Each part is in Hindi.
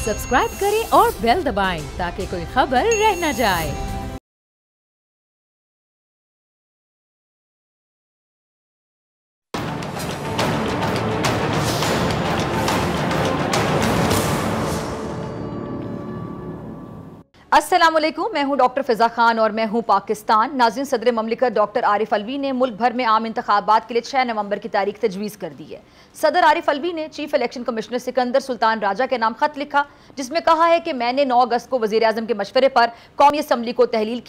सब्सक्राइब करें और बेल दबाएं ताकि कोई खबर रह न जाए। अस्सलामुअलैकुम, मैं हूं डॉक्टर फिजा खान और मैं हूं पाकिस्तान। नाज़रीन, सदर ममलिकत डॉक्टर आरिफ अलवी ने मुल्क भर में आम इंतखाबात के लिए 6 नवंबर की तारीख तजवीज़ कर दी है। सदर आरिफ अलवी ने chief election commissioner Sikandar Sultan Raja के नाम खत लिखा, जिसमें कहा है कि मैंने 9 अगस्त को वज़ीर आज़म के मशवरे पर कौमी असम्बली को तहलील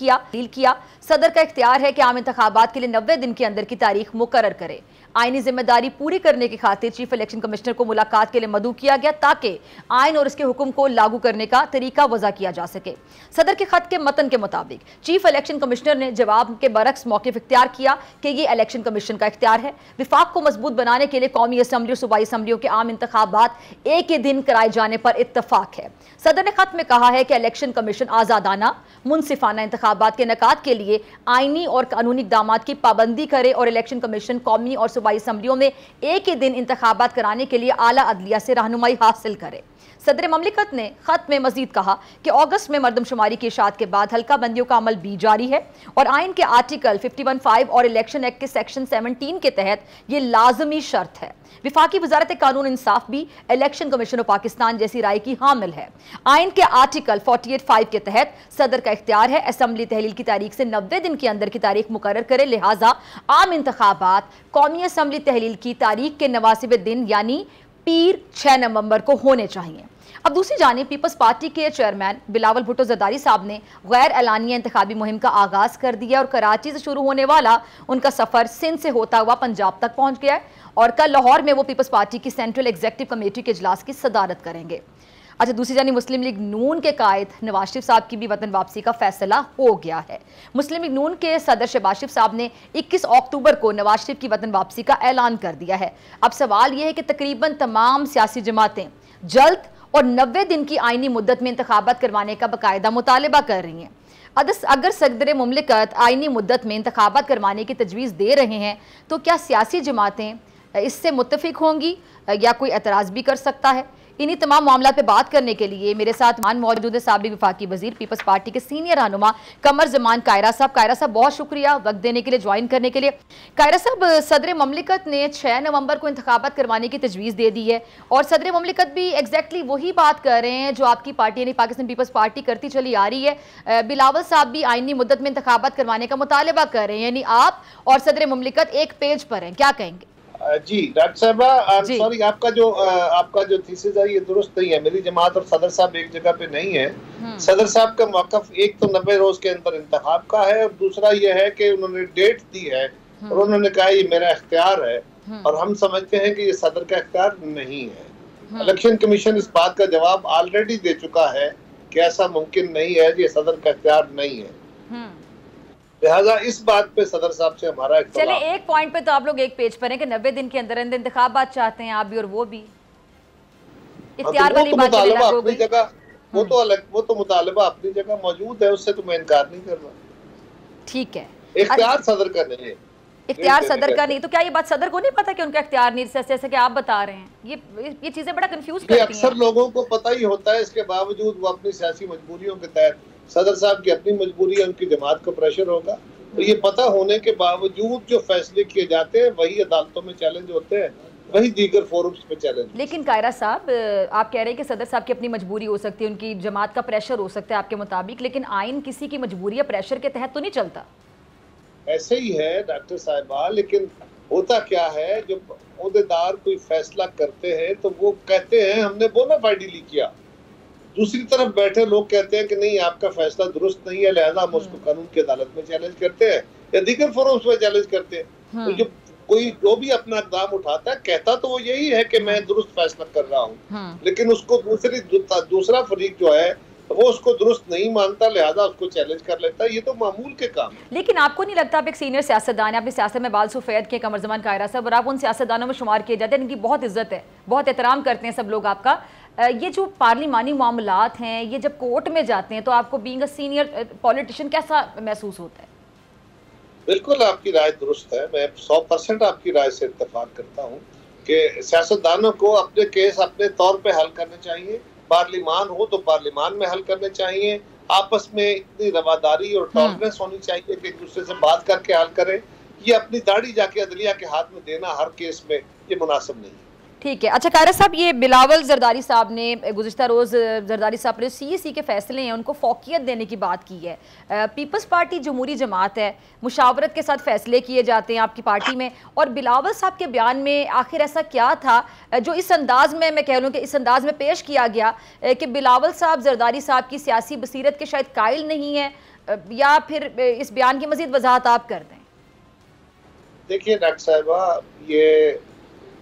किया। सदर का इख्तियार है कि आम इंतखाबात के लिए 90 दिन के अंदर की तारीख मुकर्रर करे। आईनी जिम्मेदारी पूरी करने की खातिर चीफ इलेक्शन कमिश्नर को मुलाकात के लिए मदऊ किया गया ताकि आइन और इसके हुक्म को लागू करने का तरीका वज़ा किया जा सके। सदर के खत के मतन के मुताबिक चीफ इलेक्शन कमिश्नर ने जवाब के बरक्स मौक़िफ़ इख्तियार किया कि ये इलेक्शन कमीशन का इख्तियार है। विफाक को मजबूत बनाने के लिए कौमी असम्बली और सूबाई असम्बलियों के आम इंतखाबात एक ही दिन कराए जाने पर इत्तफाक है। सदर ने खत में कहा है कि इलेक्शन कमीशन आज़ादाना मुनसिफाना इंतखाबात के इनेकाद के लिए आइनी और कानूनी इक़दाम की पाबंदी करे और इलेक्शन कमीशन कौमी और सूबाई असम्बलियों में एक ही दिन इंतखाबात कराने के लिए आला अदलिया से रहनुमाई हासिल करे। सदर ममलिकत ने खत में मजीद कहा कि अगस्त में मरदमशुमारी की इशाअत के बाद हल्का बंदियों का अमल भी जारी है और आइन के आर्टिकल 51(5) और इलेक्शन एक्ट के सेक्शन 17 के तहत ये लाजमी शर्त है। विफाकी वजारत कानून इंसाफ भी इलेक्शन कमीशन ऑफ पाकिस्तान जैसी राय की हामिल है। आइन के आर्टिकल 48(5) के तहत सदर का इख्तियार है असम्बली तहलील की तारीख से 90 दिन के अंदर की तारीख मुकर्रर करे, लिहाजा आम इंतखाबात कौमी असम्बली तहलील की तारीख के 89वें दिन यानी पीर 6 नवंबर को होने चाहिए। अब दूसरी जानिब पीपल्स पार्टी के चेयरमैन बिलावल भुट्टो जरदारी साहब ने गैर एलानिया इंतखाबी मुहिम का आगाज कर दिया और कराची से शुरू होने वाला उनका सफर सिंध से होता हुआ पंजाब तक पहुंच गया है और कल लाहौर में वो पीपल्स पार्टी की सेंट्रल एग्जीक्यूटिव कमेटी के इजलास की सदारत करेंगे। अच्छा, दूसरी जानी मुस्लिम लीग नून के कायद नवाज शरीफ साहब की भी वतन वापसी का फैसला हो गया है। मुस्लिम लीग नून के सदर शहबाज शरीफ साहब ने 21 अक्टूबर को नवाज शरीफ की वतन वापसी का ऐलान कर दिया है। अब सवाल यह है कि तकरीबन तमाम सियासी जमातें जल्द और 90 दिन की आइनी मुद्दत में इंतखाबात करवाने का बाकायदा मुतालबा कर रही हैं। अगर सदर मुमलिकत आइनी मुद्दत में इंतखाबात करवाने की तजवीज़ दे रहे हैं तो क्या सियासी जमातें इससे मुत्तफिक होंगी या कोई एतराज़ भी कर सकता है? इन्हीं तमाम मामला पे बात करने के लिए मेरे साथ मौजूद है साबिक वफाकी वजीर पीपल्स पार्टी के सीनियर रहनुमा कमर जमान कायरा साहब। कायरा साहब, बहुत शुक्रिया वक्त देने के लिए, ज्वाइन करने के लिए। कायरा साहब, सदर ममलिकत ने 6 नवंबर को इंतखाबात करवाने की तजवीज़ दे दी है और सदर ममलिकत भी एग्जैक्टली वही बात कर रहे हैं जो आपकी पार्टी यानी पाकिस्तान पीपल्स पार्टी करती चली आ रही है। बिलावल साहब भी आइनी मुद्दत में इंतखाबात करवाने का मुतालबा कर रहे हैं, यानी आप और सदर ममलिकत एक पेज पर हैं, क्या कहेंगे? जी डॉक्टर साहबा, सॉरी, आपका जो थीसिस है ये दुरुस्त नहीं है। मेरी जमात और सदर साहब एक जगह पे नहीं है। सदर साहब का मौक़िफ़ एक तो 90 रोज के अंदर इंतखाब का है और दूसरा ये है कि उन्होंने डेट दी है और उन्होंने कहा ये मेरा इख्तियार है और हम समझते हैं कि ये सदर का इख्तियार नहीं है। इलेक्शन कमीशन इस बात का जवाब ऑलरेडी दे चुका है कि ऐसा मुमकिन नहीं है, ये सदर का इख्तियार नहीं है। लिहाजा इस बात पे सदर साहब से हमारा चले एक पॉइंट पे तो आप लोग एक पेज पर हैं कि 90 दिन के अंदर इंतखाबात चाहते हैं आप भी और वो भी इख्तियार वाली बात अपनी जगह, वो तो मुतालबा अपनी जगह मौजूद है, उससे तो मैं इनकार नहीं कर रहा। ठीक है, इख्तियार सदर का नहीं है, इख्तियार सदर का नहीं। तो क्या ये बात सदर को नहीं पता कि उनका इख्तियार नहीं, जैसे कि आप बता रहे हैं? ये चीजें बड़ा कंफ्यूज करती हैं। अक्सर लोगों को पता ही होता है, इसके बावजूद वो अपनी सियासी मजबूरियों के तहत, सदर साहब की अपनी मजबूरी है, उनकी जमात का प्रेशर होगा, तो ये पता होने के बावजूद जो फैसले किए जाते हैं वही अदालतों में चैलेंज होते हैं, वही दीगर फोरम्स पे चैलेंज। लेकिन कायरा साहब, आप कह रहे हैं कि सदर साहब की अपनी मजबूरी हो सकती है, उनकी जमात का प्रेशर हो सकता है आपके मुताबिक, लेकिन आइन किसी की मजबूरी या प्रेशर के तहत तो नहीं चलता। ऐसे ही है डॉक्टर साहिबा, लेकिन होता क्या है, जब ओहदेदार कोई फैसला करते हैं तो वो कहते हैं हमने बोनाफाइडली किया, दूसरी तरफ बैठे लोग कहते हैं कि नहीं आपका फैसला दुरुस्त नहीं है, लिहाजा हम उसको कानून की अदालत में चैलेंज करते हैं या दीगर फोरम्स में चैलेंज करते हैं। तो जो भी अपना इक़दाम उठाता है कहता तो वो यही है कि मैं दुरुस्त फैसला कर रहा हूँ, लेकिन उसको दूसरा फरीक जो है वो उसको दुरुस्त नहीं मानता, लिहाजा उसको चैलेंज कर लेता है। ये तो मामूल के काम है। लेकिन आपको नहीं लगता, आप एक सीनियर सियासतदान है, अपनी सियासत में बाल सफ़ेद के कमर जमान कायरा साहब, और आप उन सियासतदानों में शुमार किए जाते हैं, इनकी बहुत इज्जत है, बहुत एहतराम करते हैं सब लोग आपका। ये जो पार्लिमानी मामलात हैं, ये जब कोर्ट में जाते हैं तो आपको बीइंग अ सीनियर पॉलिटिशियन कैसा महसूस होता है? बिल्कुल आपकी राय दुरुस्त है, मैं 100% आपकी राय से इत्तेफाक करता हूँ कि सियासतदानों को अपने केस अपने तौर पे हल करने चाहिए पार्लिमान हो तो पार्लिमान में हल करने चाहिए। आपस में इतनी रवादारी और टॉलरेंस होनी चाहिए कि एक दूसरे से बात करके हल करें। ये अपनी दाढ़ी जाके अदलिया के हाथ में देना हर केस में ये मुनासिब नहीं है। ठीक है। अच्छा कायरा साहब, ये बिलावल जरदारी साहब ने गुज़िश्ता रोज़ जरदारी साहब ने CEC के फैसले हैं उनको फ़ौक़ियत देने की बात की है। पीपल्स पार्टी जमहूरी जमात है, मुशावरत के साथ फैसले किए जाते हैं आपकी पार्टी में, और बिलावल साहब के बयान में आखिर ऐसा क्या था जो इस अंदाज में, मैं कह लूँ कि इस अंदाज में पेश किया गया कि बिलावल साहब जरदारी साहब की सियासी बसीरत के शायद कायल नहीं है, या फिर इस बयान की मज़ीद वजाहत आप कर दें। देखिए डॉक्टर साहिबा, ये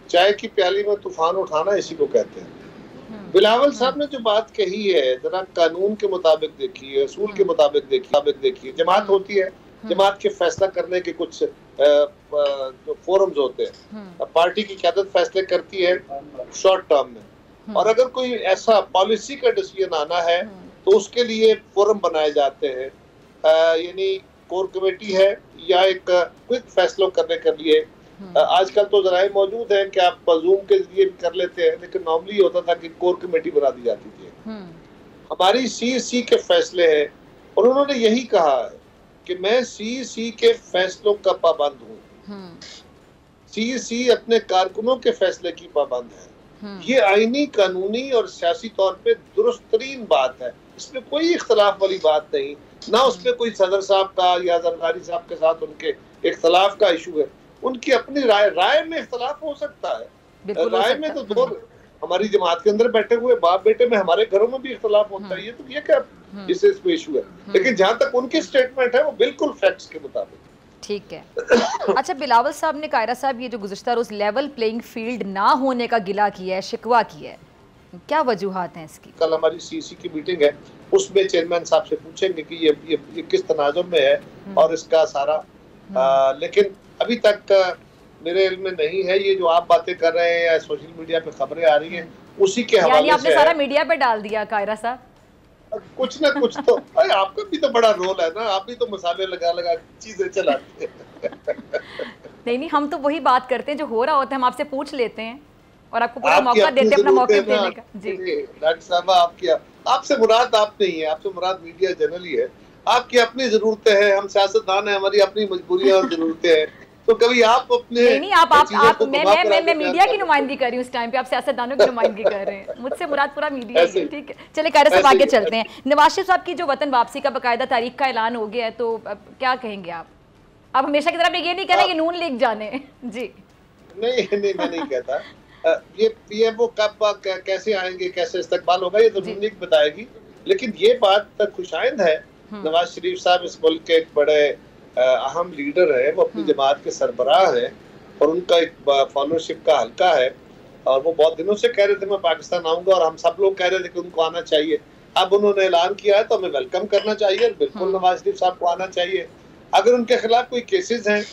चाय की प्याली में तूफान उठाना इसी को कहते हैं। बिलावल साहब ने जो बात कही है, जरा कानून के मुताबिक देखिए, असूल के मुताबिक देखिए। जमात होती है, जमात के फैसला करने के कुछ जो फोरम्स होते हैं, पार्टी की क़यादत फैसले करती है शॉर्ट टर्म में, और अगर कोई ऐसा पॉलिसी का डिसीजन आना है तो उसके लिए फोरम बनाए जाते हैं, यानी कोर कमेटी है या एक क्विक फैसलों करने के लिए। आजकल तो जराए मौजूद हैं कि आप जूम के जरिए भी कर लेते हैं, लेकिन नॉर्मली होता था कि कोर कमेटी बना दी जाती थी। हमारी CEC के फैसले हैं और उन्होंने यही कहा है कि मैं CEC के फैसलों का पाबंद हूँ। CEC अपने कारकुनों के फैसले की पाबंद है। ये आईनी, कानूनी और सियासी तौर पे दुरुस्त तरीन बात है, इसमें कोई इख्तलाफ वाली बात नहीं, ना उसमें कोई सदर साहब का या जरदारी साहब के साथ उनके इख्तलाफ का इशू है। उनकी अपनी राय में इख्तलाफ हो सकता है। राय में तो दो हमारी जमात के अंदर बैठे हुए बाप बेटे में हमारे घरों में भी इख्तलाफ होता है, ये तो ये क्या इससे इसमें इशू है, लेकिन जहां तक उनकी स्टेटमेंट है वो बिल्कुल फैक्ट्स के मुताबिक। ठीक है। अच्छा, बिलावल साहब ने कायरा साहब ये जो गुज़िश्ता रोज़ लेवल प्लेइंग फील्ड ना होने का गिला किया है, शिकवा किया है, क्या वजूहात हैं इसकी? कल हमारी CEC की मीटिंग है, उसमें चेयरमैन साहब से पूछेंगे कि ये किस तनाजुर में है और इसका सारा, लेकिन अभी तक मेरे इल्म में नहीं है। ये जो आप बातें कर रहे हैं या सोशल मीडिया पे खबरें आ रही हैं, उसी के हवाले से आपने सारा मीडिया पे डाल दिया कायरा साहब। कुछ ना कुछ तो भाई आपका भी तो बड़ा रोल है ना, आप भी तो मसाले लगा चीजें चलाते हैं। नहीं, हम तो वही बात करते हैं जो हो रहा होता है, हम आपसे पूछ लेते हैं और आपको पूरा मौका देते हैं अपना मौका देने का। जी डॉक्टर साहब, आपसे मुराद आप नहीं है, आपसे मुराद मीडिया जनरली है। आपकी अपनी जरूरतें हैं, हम सियासतदान हैं, हमारी अपनी मजबूरियां और जरूरतें हैं, तो कभी आप अपने नहीं आप मैं मीडिया की नुमाइंदगी कर रही हूँ इस टाइम पे, आप सियासतदानों की नुमाइंदगी कर रहे हैं, मुझसे मुराद पूरा मीडिया ही है। ठीक है, चलिए कायरा साहब आगे चलते हैं। नवाज शरीफ साहब की जो वतन वापसी का बाकायदा तारीख का ऐलान हो गया है, तो क्या कहेंगे आप? हमेशा की तरह ये नहीं करेंगे नून लीग जाने। जी नहीं, मैं नहीं कहता ये वो कब कैसे आएंगे, कैसे इस्तकबाल होगा, ये तो नून लीग बताएगी। लेकिन ये बात खुशाइंद है, नवाज शरीफ साहब इस मुल्क के एक बड़े अहम लीडर है, वो अपनी जमात के सरबराह है और उनका एक फॉलोशिप का हल्का है, और वो बहुत दिनों से कह रहे थे मैं पाकिस्तान आऊंगा, और हम सब लोग कह रहे थे कि उनको आना चाहिए। अब उन्होंने ऐलान किया है तो हमें वेलकम करना चाहिए, बिल्कुल नवाज शरीफ साहब को आना चाहिए। अगर उनके खिलाफ कोई केसेस हैं,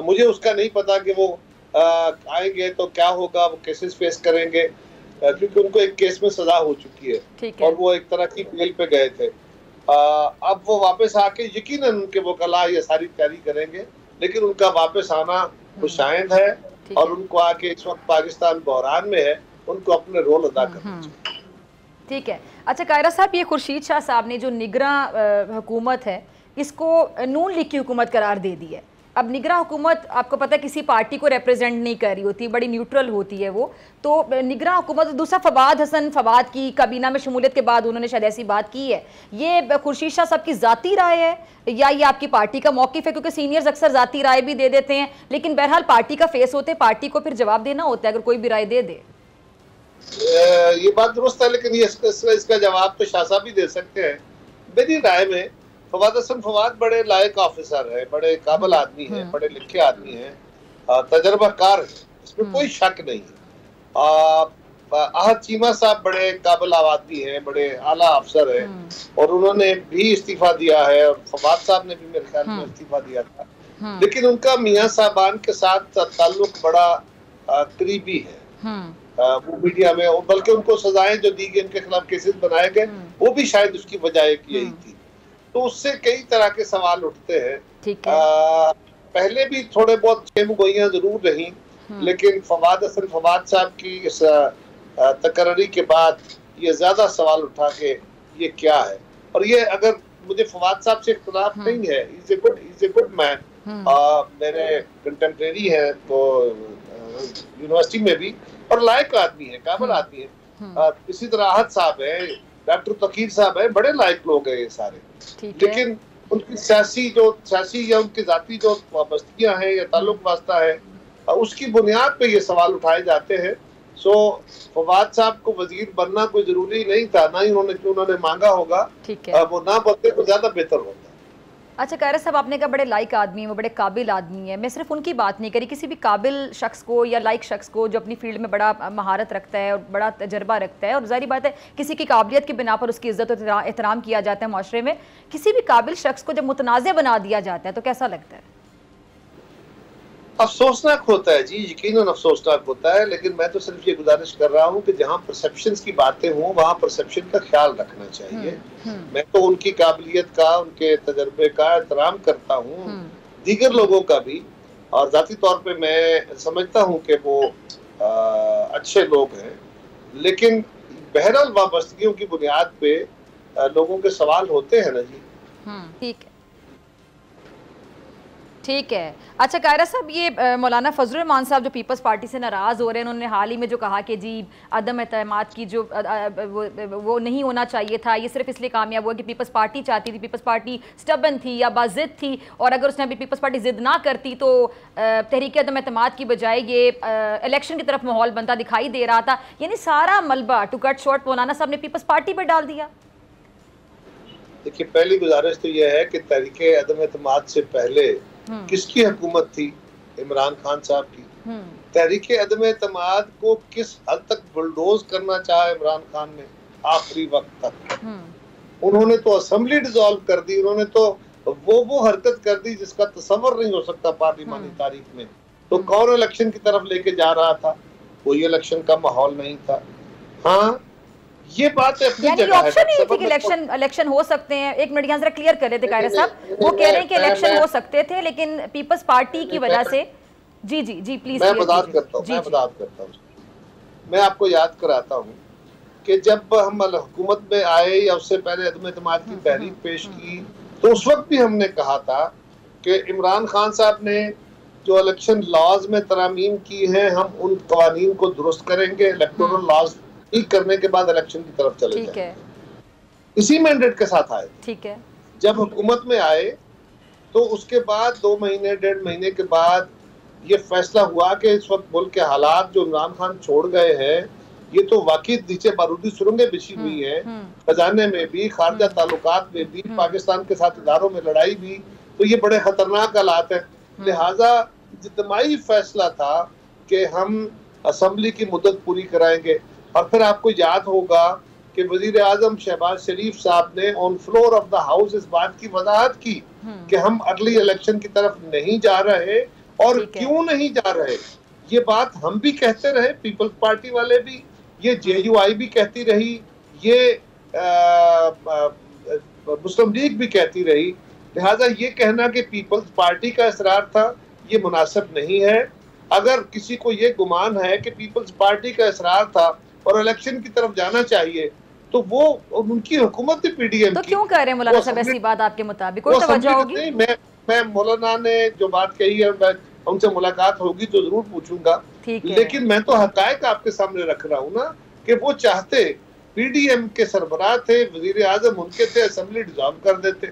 मुझे उसका नहीं पता कि वो आएंगे तो क्या होगा, वो केसेस फेस करेंगे, क्योंकि उनको एक केस में सजा हो चुकी है और वो एक तरह की बेल पे गए थे। अब वो वापस आके यकीनन उनके वकला ये सारी तैयारी करेंगे, लेकिन उनका वापस आना खुशाइंद है और उनको आके इस वक्त पाकिस्तान बहरान में है, उनको अपने रोल अदा करना चाहिए। ठीक है। अच्छा कायरा साहब, ये खुर्शीद शाह साहब ने जो निगरान हुकूमत है इसको नून लीग की हुकूमत करार दे दी है। अब निगरान हुकूमत आपको पता है किसी पार्टी को रिप्रेजेंट नहीं कर रही होती, बड़ी न्यूट्रल होती है वो, तो निगरान हुकूमत। दूसरा फवाद हसन फवाद की काबीना में शमूलियत के बाद उन्होंने शायद ऐसी बात की है, ये खुर्शीद शाह साहब की ज़ाती राय है या ये आपकी पार्टी का मौक़िफ़ है? क्योंकि सीनियर्स अक्सर ज़ाती राय भी दे देते हैं, लेकिन बहरहाल पार्टी का फेस होते, पार्टी को फिर जवाब देना होता है अगर कोई भी राय दे दे। ये बात दुरुस्त है, लेकिन इसका जवाब तो शाह साहब भी दे सकते हैं। मेरी राय में फवाद हसन फवाद बड़े लायक ऑफिसर है, बड़े काबिल आदमी है, पढ़े लिखे आदमी है, तजर्बाकार है, इसमें कोई शक नहीं है। आहद चीमा साहब बड़े काबिल आदमी है, बड़े आला अफसर है, और उन्होंने भी इस्तीफा दिया है, और फवाद साहब ने भी मेरे ख्याल में इस्तीफा दिया था, लेकिन उनका मियां साहबान के साथ ताल्लुक बड़ा करीबी है। वो मीडिया में, बल्कि उनको सजाएं जो दी गई, उनके खिलाफ केसेस बनाए गए, वो भी शायद उसकी वजह यही थी। तो उससे कई तरह के सवाल उठते हैं। पहले भी थोड़े बहुत गोइयां जरूर रही, लेकिन फवाद हसन फवाद साहब की इस तकर्री के बाद ये ज्यादा सवाल उठा के ये क्या है। और ये अगर मुझे फवाद साहब से इख्तिलाफ नहीं है, इज ए गुड मैन, मेरे कंटेम्प्रेरी है तो यूनिवर्सिटी में भी, और लायक आदमी है, काबिल आदमी है। इसी तरह आहत साहब है, डॉक्टर तकीर साहब है, बड़े लायक लोग हैं ये सारे। लेकिन उनकी सियासी या उनकी जाती जो वाबस्तगियां हैं या ताल्लुक वास्ता है, उसकी बुनियाद पे ये सवाल उठाए जाते हैं। सो फवाद साहब को वजीर बनना कोई जरूरी नहीं था, ना ही उन्होंने मांगा होगा, वो ना बनते तो ज्यादा बेहतर होता। अच्छा कायरा साहब, आपने कहा बड़े लाइक आदमी है, वो बड़े काबिल आदमी है। मैं सिर्फ उनकी बात नहीं करी, किसी भी काबिल शख्स को या लाइक शख्स को जो अपनी फील्ड में बड़ा महारत रखता है और बड़ा तजर्बा रखता है, और जाहिर बात है किसी की काबिलियत की बिना पर उसकी इज्जत और एहतराम किया जाता है माशरे में, किसी भी काबिल शख्स को जब मुतनाज़ बना दिया जाता है तो कैसा लगता है? अफसोसनाक होता है जी, यकीनन अफसोसनाक होता है। लेकिन मैं तो सिर्फ ये गुजारिश कर रहा हूँ कि जहाँ परसेप्शंस की बातें हों वहाँ परसेप्शन का ख्याल रखना चाहिए। मैं तो उनकी काबिलियत का, उनके तजर्बे का एहतराम करता हूँ, दीगर लोगों का भी, और जाती तौर पे मैं समझता हूँ कि वो अच्छे लोग हैं। लेकिन बहरहाल वाबस्तगियों की बुनियाद पे लोगों के सवाल होते हैं ना जी। ठीक है, ठीक है। अच्छा कायरा साहब, ये मौलाना फजलुर रहमान साहब जो पीपल्स पार्टी से नाराज़ हो रहे हैं, उन्होंने हाल ही में जो कहा कि जी अदम एतमाद की जो वो नहीं होना चाहिए था, ये सिर्फ इसलिए कामयाब हुआ कि पीपल्स पार्टी चाहती थी, पीपल्स पार्टी स्टबन थी या बाजिद थी, और अगर उसने अभी पीपल्स पार्टी जिद ना करती तो तहरीक अदम एतमाद की बजाय ये इलेक्शन की तरफ माहौल बनता दिखाई दे रहा था। यानी सारा मलबा टू कट शॉर्ट मौलाना साहब ने पीपल्स पार्टी पर डाल दिया। देखिए, पहली गुजारिश तो यह है कि तहरीक अदम एतमाद से पहले किसकी हुकूमत थी? इमरान खान साहब की। तहरीक अदम एतमाद को किस हद तक बुलडोज करना चाहा इमरान खान ने आखिरी वक्त तक? उन्होंने तो असेंबली डिसॉल्व कर दी, उन्होंने तो वो हरकत कर दी जिसका तसव्वुर नहीं हो सकता पार्लिमानी तारीख में। तो कौन इलेक्शन की तरफ लेके जा रहा था? कोई इलेक्शन का माहौल नहीं था। हाँ, ये बात अपनी जगह है। ऑप्शन नहीं थी कि इलेक्शन हो सकते हैं। एक मिनट यहाँ जरा क्लियर कर रहे थे कायरा साहब, वो कह रहे हैं कि इलेक्शन हो सकते थे लेकिन पीपल्स पार्टी की वजह से। जी जी जी प्लीज। मैं वजाहत करता हूँ, मैं आपको याद कराता हूँ कि जब हम हुकूमत में आए या उससे पहले अदम एतमाद की तहरीक पेश की, तो उस वक्त भी हमने कहा था कि इमरान खान साहब ने जो इलेक्शन लॉज में तरामीम की हैं, हम उन कवानीन को दुरुस्त करेंगे, इलेक्टोरल लॉज ठीक करने के बाद इलेक्शन की तरफ चले जाएंगे। इसी मैंडेट के साथ आए। ठीक है। जब हुकूमत में आए तो उसके बाद 2 महीने 1.5 महीने के बाद ये फैसला हुआ कि इस वक्त मुल्क के हालात जो इमरान खान छोड़ गए हैं, ये तो वाकई नीचे बारूदी सुरंगें बिछी हुई हैं, खजाने में भी, खारजा ताल्लुकात में भी, पाकिस्तान के साथ इदारों में लड़ाई भी, तो ये बड़े खतरनाक हालात हैं। लिहाजा इज्तिमाई फैसला था कि हम असेंबली की मुद्दत पूरी कराएंगे। और फिर आपको याद होगा कि वजीर आजम शहबाज शरीफ साहब ने on floor of the house इस बात की वजाहत की कि हम अगली इलेक्शन की तरफ नहीं जा रहे, और क्यों नहीं जा रहे ये बात हम भी कहते रहे, पीपल्स पार्टी वाले भी, ये JUI भी कहती रही, ये मुस्लिम लीग भी कहती रही। लिहाजा ये कहना कि पीपल्स पार्टी का इसरार था, ये मुनासिब नहीं है। अगर किसी को ये गुमान है कि पीपल्स पार्टी का इसरार था और इलेक्शन की तरफ जाना चाहिए, तो वो उनकी हुकूमत थी PDM तो क्यों कह रहे हैं मौलाना साहब ऐसी बात? आपके मुताबिक कोई तवज्जो होगी? मैं मौलाना ने जो बात कही है, मैं उनसे मुलाकात होगी तो जरूर पूछूंगा, लेकिन मैं तो हकायक आपके सामने रख रहा हूँ ना कि वो चाहते, PDM के सरबराह थे, वजीर आजम उनके थे, असेंबली डिसॉल्व कर देते,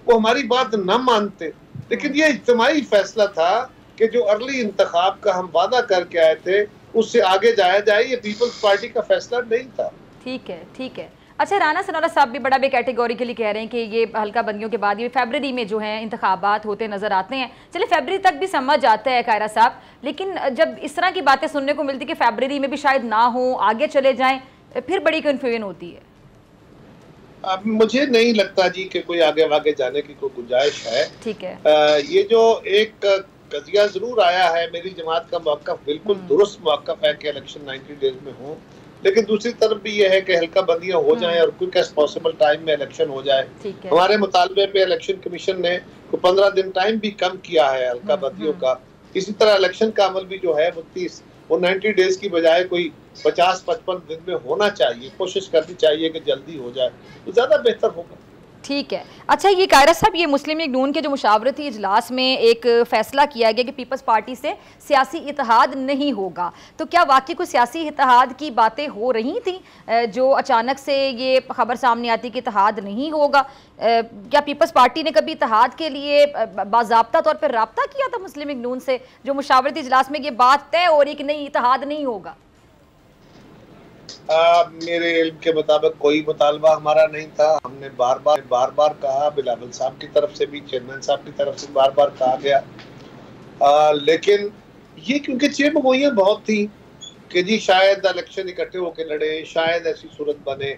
वो हमारी बात न मानते। लेकिन ये इज्तिमाई फैसला था कि जो अर्ली इंतखाब का हम वादा करके आए थे उससे आगे जाया जाए, ये पीपल्स पार्टी का फैसला नहीं था। ठीक है, ठीक है। अच्छा, राना सनोरा साहब भी बड़ा कैटेगोरिकली कह रहे हैं कि ये हल्का बंदियों के बाद ये फरवरी में जो है इंतखाबात होते नजर आते हैं। चलिए फरवरी तक भी समझ आता है कायरा साहब, लेकिन जब इस तरह की बातें सुनने को मिलती कि फरवरी में भी शायद ना हो, आगे चले जाएं, फिर बड़ी कन्फ्यूजन होती है। अब मुझे नहीं लगता जी कि कोई आगे वागे जाने की कोई गुंजाइश है। ठीक है। ये जो एक कजिया जरूर आया है, मेरी जमात का मौक़िफ़ बिल्कुल दुरुस्त मौक़िफ़ है कि इलेक्शन 90 डेज में हो, लेकिन दूसरी तरफ भी ये है कि हल्का बंदियां हो जाएं और क्विक एज पॉसिबल टाइम में इलेक्शन हो जाए। हमारे मुतालबे पे इलेक्शन कमीशन ने 15 दिन टाइम भी कम किया है हल्का बंदियों का। इसी तरह इलेक्शन का अमल भी जो है वो वो 90 डेज की बजाय कोई 50-55 दिन में होना चाहिए, कोशिश करनी चाहिए कि जल्दी हो जाए तो ज़्यादा बेहतर होगा। ठीक है। अच्छा, ये कायरा साहब, ये मुस्लिम लीग नून के जो मुशावरती इजलास में एक फैसला किया गया कि पीपल्स पार्टी से सियासी इत्तेहाद नहीं होगा, तो क्या वाकई कोई सियासी इत्तेहाद की बातें हो रही थी जो अचानक से ये खबर सामने आती कि इत्तेहाद नहीं होगा? क्या पीपल्स पार्टी ने कभी इत्तेहाद के लिए बाज़ाब्ता तौर पर रब्ता किया था मुस्लिम लीग नून से, जो मुशावरती इजलास में ये बात तय हो रही कि नहीं इत्तेहाद नहीं होगा? मेरे इल्म के मुताबिक कोई मुतालबा हमारा नहीं था। हमने बार बार कहा, बिलावल साहब की तरफ से भी, चेयरमैन साहब की तरफ से बार बार कहा गया, लेकिन ये क्योंकि चेमगोइयां बहुत थी कि जी शायद इलेक्शन इकट्ठे होकर लड़े, शायद ऐसी सूरत बने,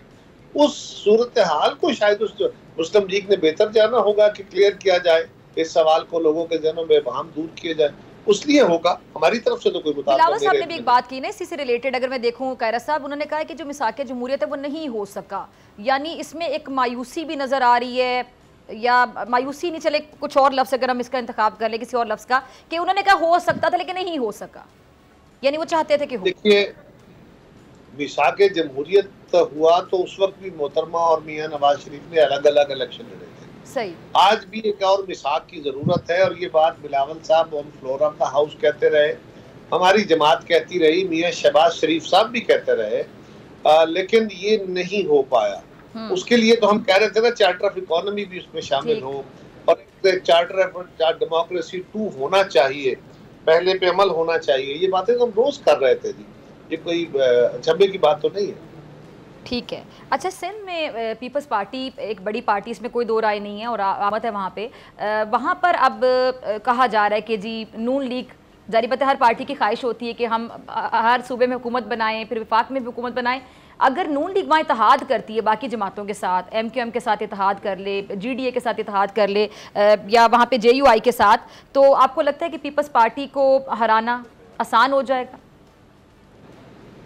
उस सूरत हाल को शायद उस मुस्लिम लीग ने बेहतर जाना होगा कि क्लियर किया जाए, इस सवाल को लोगों के जहनों में वहां दूर किया जाए, उसलिए होगा। हमारी तरफ से तो कोई मुताबिक बिलावल साहब ने भी एक बात की ना इसी से रिलेटेड, अगर मैं देखूं कायरा साहब, उन्होंने कहा कि जो मिसाक जमहूरियत है वो नहीं हो सका, यानी इसमें एक मायूसी भी नजर आ रही है, या मायूसी नहीं, चले कुछ और लफ्ज अगर हम इसका इंतखाब कर ले किसी और लफ्ज का, कि उन्होंने कहा हो सकता था लेकिन नहीं हो सका, यानी वो चाहते थे कि हो। देखिए, मिसाक जमहूरियत हुआ तो उस वक्त भी मोहतरमा और मियां नवाज शरीफ ने अलग अलग इलेक्शन लड़े थे। सही। आज भी एक और मिसाक की जरूरत है, और ये बात बिलावल साहब on floor of the house कहते रहे, हमारी जमात कहती रही, मियां शहबाज शरीफ साहब भी कहते रहे, लेकिन ये नहीं हो पाया। उसके लिए तो हम कह रहे थे ना चार्टर ऑफ इकोनॉमी भी उसमें शामिल हो, और चार्टर ऑफ डेमोक्रेसी 2 होना चाहिए, पहले पे अमल होना चाहिए। ये बातें तो हम रोज कर रहे थे जी, ये कोई अचंभे की बात तो नहीं है। ठीक है। अच्छा, सिंध में पीपल्स पार्टी एक बड़ी पार्टी, इसमें कोई दो राय नहीं है और आमद है वहाँ पे, वहाँ पर अब कहा जा रहा है कि जी नून लीग, जारी बात है हर पार्टी की ख्वाहिश होती है कि हम हर सूबे में हुकूमत बनाएं, फिर विफाक में भी हुकूमत बनाएं। अगर नून लीग वहाँ इत्तेहाद करती है बाकी जमातों के साथ, MQM के साथ इत्तेहाद कर ले, GDA के साथ इत्तेहाद कर ले, या वहाँ पे JUI के साथ, तो आपको लगता है कि पीपल्स पार्टी को हराना आसान हो जाएगा?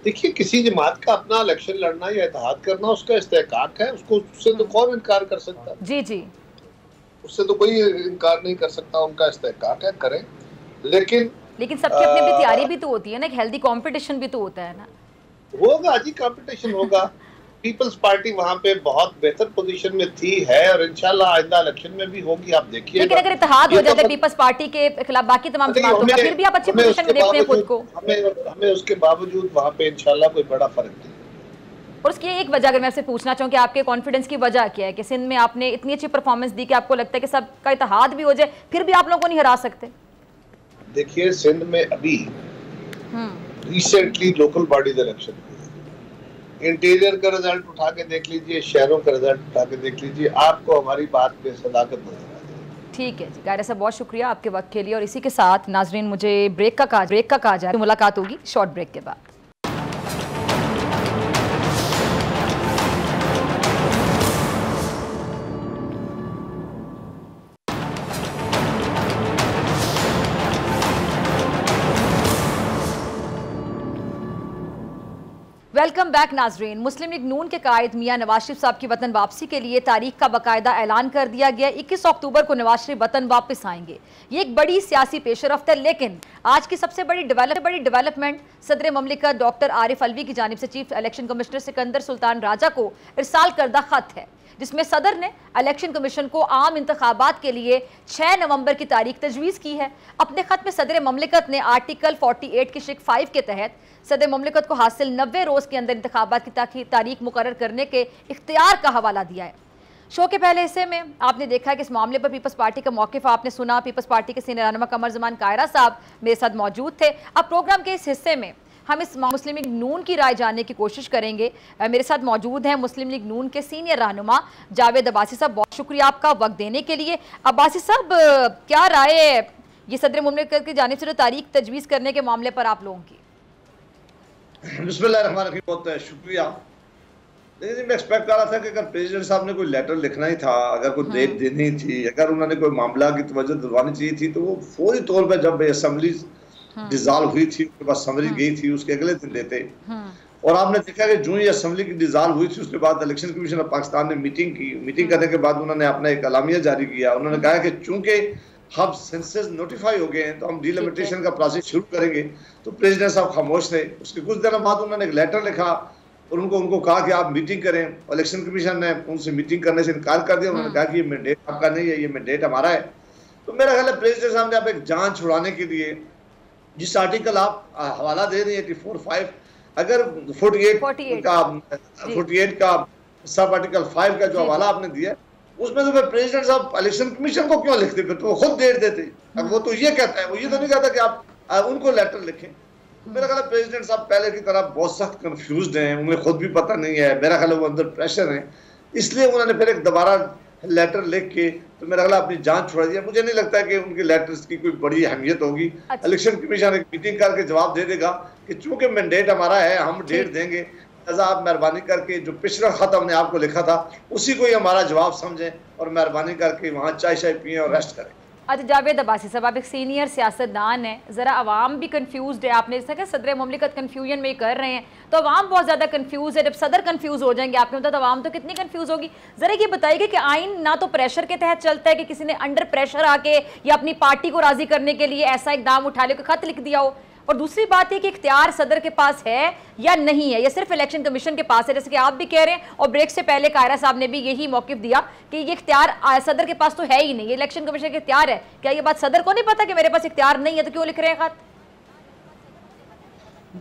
देखिए, किसी जमात का अपना इलेक्शन लड़ना या इत्तेहाद करना उसका इस्तेहकाक है, उससे तो कौन इनकार कर सकता है? जी जी, उससे तो कोई इनकार नहीं कर सकता, उनका इस्तेहकाक है, करें। लेकिन सबकी अपनी अपनी तैयारी भी तो होती है ना, एक हेल्दी कंपटीशन भी तो होता है ना। होगा जी, कंपटीशन होगा। पीपल्स पार्टी वहाँ पे बहुत बेहतर पोजीशन में थी, है, और इंशाल्लाह आइंदा इलेक्शन में भी होगी, आप देखिए। लेकिन अगर इत्तेहाद हो जाता है पीपल्स पार्टी के खिलाफ बाकी तमाम जमातों का, फिर भी आप अच्छी पोजीशन में देखते हैं खुद को। हमें उसके बावजूद वहाँ पे इंशाल्लाह कोई बड़ा फर्क नहीं। और उसकी एक वजह अगर मैं आपसे पूछना चाहूँ कि आपके कॉन्फिडेंस की वजह क्या है कि सिंध में आपने इतनी अच्छी परफॉर्मेंस दी कि आपको लगता है कि सबका इत्तेहाद भी हो जाए फिर भी आप लोगों को नहीं हरा सकते? देखिए, सिंध में अभी recently local bodies election, interior का रिजल्ट उठा के देख लीजिए, शहरों का रिजल्ट उठा के देख लीजिए, आपको हमारी बात पे सदाकत नजर आ जाएगी। ठीक है जी, कायरा साहब बहुत शुक्रिया आपके वक्त के लिए। और इसी के साथ नाजरीन, मुझे ब्रेक का कहा जाए, मुलाकात होगी शॉर्ट ब्रेक के बाद। वेलकम बैक नाजरीन। मुस्लिम लीग नून के कायद मियां नवाज शरीफ साहब की वतन वापसी के लिए तारीख का बाकायदा ऐलान कर दिया गया। 21 अक्टूबर को नवाज शरीफ वतन वापस आएंगे। ये एक बड़ी सियासी पेशरफ्त है, लेकिन आज की सबसे बड़ी डेवलपमेंट सदर ममलिकत डॉक्टर आरिफ अलवी की जानिब से chief election commissioner Sikandar Sultan Raja को इरसाल करदा खत है, जिसमें सदर ने इलेक्शन कमीशन को आम इंतखाबात के लिए 6 नवंबर की तारीख तजवीज़ की है। अपने खत में सदर ममलिकत ने आर्टिकल 48 की शिक 5 के तहत सदर ममलिकत को हासिल 90 रोज़ के अंदर इंतखाबात की तारीख मुकर्रर करने के इख्तियार का हवाला दिया है। शो के पहले हिस्से में आपने देखा कि इस मामले पर पीपल्स पार्टी का मौक़िफ़ आपने सुना। पीपल्स पार्टी के सीनियर रहनुमा कमर ज़मान कायरा साहब मेरे साथ मौजूद थे। अब प्रोग्राम के इस हिस्से में हम इस मुस्लिम लीग नून की राय जानने की कोशिश करेंगे। मेरे साथ मौजूद हैं मुस्लिम लीग नून के सीनियर रहनुमा जावेद अब्बासी साहब। बहुत शुक्रिया आपका वक्त देने के लिए। अब्बासी साहब, क्या राय है ये सदर मुमलिकत की जानिब से जो तारीख तजवीज़ करने के मामले पर आप लोगों की? बिस्मिल्लाहिर्रहमानिर्रहीम, बहुत शुक्रिया। लेकिन मैं एक्सपेक्ट कर रहा था कि अगर प्रेसिडेंट साहब ने कोई लेटर लिखना ही था, अगर कोई डेट देनी थी, अगर उन्होंने कोई मामला की तवज्जो दिलवानी चाहिए थी, तो वो फौरी तौर पर जब असेंबली डिसॉल्व हुई थी, उसके बाद समरी गई थी, उसके अगले दिन देते। और आपने देखा कि जो ही असेंबली की डिसॉल्व हुई थी, उसके बाद इलेक्शन कमीशन ऑफ पाकिस्तान ने मीटिंग की। मीटिंग करने के बाद उन्होंने अपना एक अलामिया जारी किया। उन्होंने कहा कि चूंकि हम सेंसस नोटिफाई हो गए हैं तो हम डिलिमिटेशन का प्रोसेस शुरू करेंगे। तो प्रेसिडेंट साहब खामोश थे। उसके कुछ दिनों बाद उन्होंने एक लेटर लिखा और उनको कहा कि आप मीटिंग करें। इलेक्शन कमीशन ने उनसे मीटिंग करने से इनकार कर दिया। उन्होंने कहा कि ये मैंडेट आपका नहीं है, ये मैंडेट हमारा है। तो मेरा ख्याल है प्रेसिडेंट साहब ने आप एक जान छुड़ाने के लिए जिस आर्टिकल आप हवाला दे रही है 84(5), अगर 48 का सब आर्टिकल 5 का जो हवाला आपने दिया उसमें तो फिर प्रेसिडेंट साहब इलेक्शन कमीशन को क्यों लिखते, फिर तो वो खुद डेट देते। अब वो तो ये कहता है, वो ये तो नहीं कहता कि आप उनको लेटर लिखें। मेरा ख्याल है प्रेसिडेंट साहब पहले की तरह बहुत सख्त कंफ्यूज्ड हैं, उन्हें खुद भी पता नहीं है। मेरा ख्याल है वो अंदर प्रेशर है, इसलिए उन्होंने फिर एक दोबारा लेटर लिख के तो मेरा ख्याल अपनी जान छोड़ दिया। मुझे नहीं लगता कि उनके लेटर्स की कोई बड़ी अहमियत होगी। इलेक्शन कमीशन एक मीटिंग करके जवाब दे देगा कि चूंकि मैंडेट हमारा है, हम डेट देंगे, आप मेहरबानी करके जो पिछला खत हमने आपको लिखा था उसी को ही हमारा जवाब समझें और मेहरबानी करके वहाँ चाय शाय पिए और रेस्ट करें। अच्छा जावेद अब्बासी साहब, आप एक सीनियर सियासतदान हैं, ज़रा आवाम भी कंफ्यूज्ड है। आपने जैसा कि सदर मुमलिकत कन्फ्यूजन में कर रहे हैं तो आवाम बहुत ज़्यादा कंफ्यूज है। जब सदर कंफ्यूज हो जाएंगे आपने बताया तो आवाम तो कितनी कंफ्यूज होगी। ज़रा ये बताइए कि आइन ना तो प्रेशर के तहत चलता है कि किसी ने अंडर प्रेशर आके या अपनी पार्टी को राज़ी करने के लिए ऐसा इकदाम उठा ले, खत लिख दिया हो, और दूसरी बात है कि इख्तियार सदर के पास है या नहीं है, या सिर्फ इलेक्शन कमीशन के पास है, जैसे कि आप भी कह रहे हैं। और ब्रेक से पहले कायरा साहब ने भी यही मौक़िफ़ दिया कि ये इख्तियार सदर के पास तो है ही नहीं, ये इलेक्शन कमीशन के इख्तियार है। क्या ये बात सदर को नहीं पता कि मेरे पास इख्तियार नहीं है तो क्यों लिख रहे हैं खत?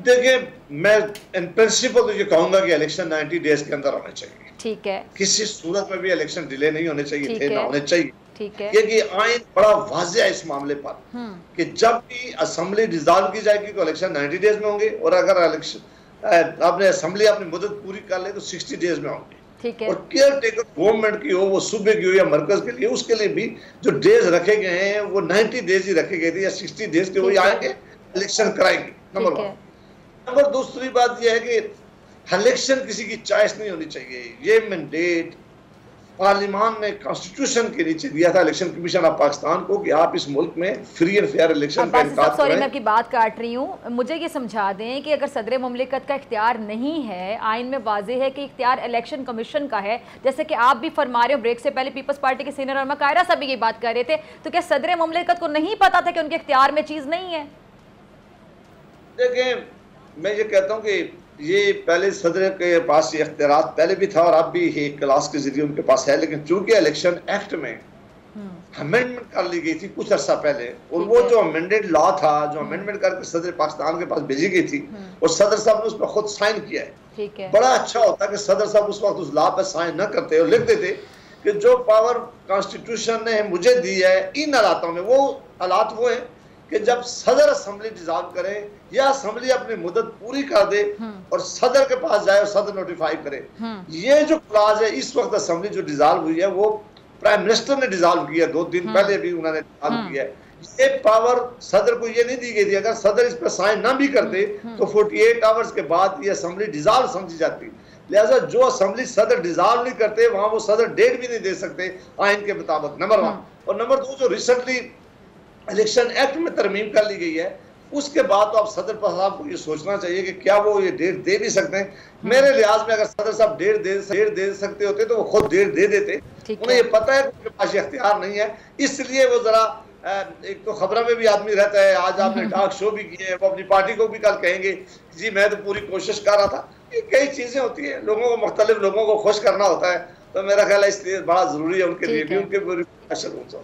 देखिए, मैं इन प्रिंसिपल तो ये कहूंगा कि इलेक्शन 90 डेज के अंदर होने चाहिए। ठीक है, किसी सूरत में भी इलेक्शन डिले नहीं होने चाहिए थे, ना होने चाहिए। ठीक है, क्योंकि आइन बड़ा वाज़ेह है इस मामले पर कि जब भी असेंबली डिसॉल्व की जाएगी तो इलेक्शन 90 डेज में होंगे, और अगर इलेक्शन आपने असेंबली अपनी मुद्दत पूरी कर ले तो 60 डेज में होंगे। ठीक है, और केयर टेकर गवर्नमेंट की हो, वो सूबे की हो या मरकज के लिए, उसके लिए भी जो डेज रखे गए हैं वो 90 डेज ही रखे गए थे या 60 डेज के, वही आएंगे इलेक्शन कराएंगे। नंबर 1। नंबर दूसरी बात यह है कि इलेक्शन किसी की चॉइस नहीं होनी चाहिए। ये मैंडेट पार्लियामान ने कॉन्स्टिट्यूशन के नीचे दिया था इलेक्शन कमीशन ऑफ पाकिस्तान को कि आप इस मुल्क में फ्री एंड फेयर इलेक्शन का इनकाद करें। सॉरी मैं आपकी बात काट रही हूँ, मुझे ये समझा दें कि अगर सदर मुमलिकत का इख्तियार नहीं है, आइन में वाज़ेह है कि इख्तियार इलेक्शन कमीशन का है, जैसे कि आप भी फरमा रहे हो, ब्रेक से पहले पीपल्स पार्टी के सीनियर और कायरा साहब भी ये बात कर रहे थे, तो क्या सदर मुमलिकत को नहीं पता था कि उनके इख्तियार में चीज़ नहीं है? देखें, मैं ये कहता हूँ कि ये पहले सदर के पास ये इख्तियार पहले भी था और अब भी एक क्लास के जरिए उनके पास है, लेकिन चूंकि इलेक्शन एक्ट में अमेंडमेंट कर ली गई थी कुछ अर्सा पहले, और वो जो अमेंडेड लॉ था, जो अमेंडमेंट करके सदर पाकिस्तान के पास भेजी गई थी, और सदर साहब ने उस पर खुद साइन किया है। ठीक है, बड़ा अच्छा होता कि सदर साहब उस वक्त उस लॉ पर साइन न करते और लिख देते कि जो पावर कॉन्स्टिट्यूशन ने मुझे दी है इन हालातों में, वो हालात वो हैं कि जब सदर असेंबली डिसॉल्व करे या असेंबली अपनी मुद्दत पूरी कर दे और सदर के पास जाए और सदर नोटिफाई करे। ये जो क्लाज है, इस वक्त असेंबली जो डिसॉल्व हुई है वो प्राइम मिनिस्टर ने डिसॉल्व किया, 2 दिन पहले भी उन्होंने डिसॉल्व किया है। ये पावर सदर को ये नहीं दी गई थी। अगर सदर इस पर साइन ना भी करते तो 48 आवर्स के बाद ये असेंबली डिसॉल्व समझी जाती। लिहाजा जो असेंबली सदर डिसॉल्व नहीं करते वहां वो सदर डेट भी नहीं दे सकते आइन के मुताबिक। नंबर 1। और नंबर 2, जो रिसेंटली इलेक्शन एक्ट में तरमीम कर ली गई है, उसके बाद तो आप सदर साहब को ये सोचना चाहिए कि क्या वो ये डेट दे भी सकते हैं। मेरे लिहाज में अगर सदर साहब डेट दे सकते होते तो वो खुद डेट दे देते। उन्हें ये पता है कि उनके पास इख्तियार नहीं है, इसलिए वो जरा एक तो खबरों में भी आदमी रहता है। आज आपने टॉक शो भी किए, वो अपनी पार्टी को भी कल कहेंगे जी मैं तो पूरी कोशिश कर रहा था। ये कई चीजें होती है, लोगों को मुख्तलिफ लोगों को खुश करना होता है, तो मेरा ख्याल है इसलिए बड़ा जरूरी है उनके लिए भी उनके।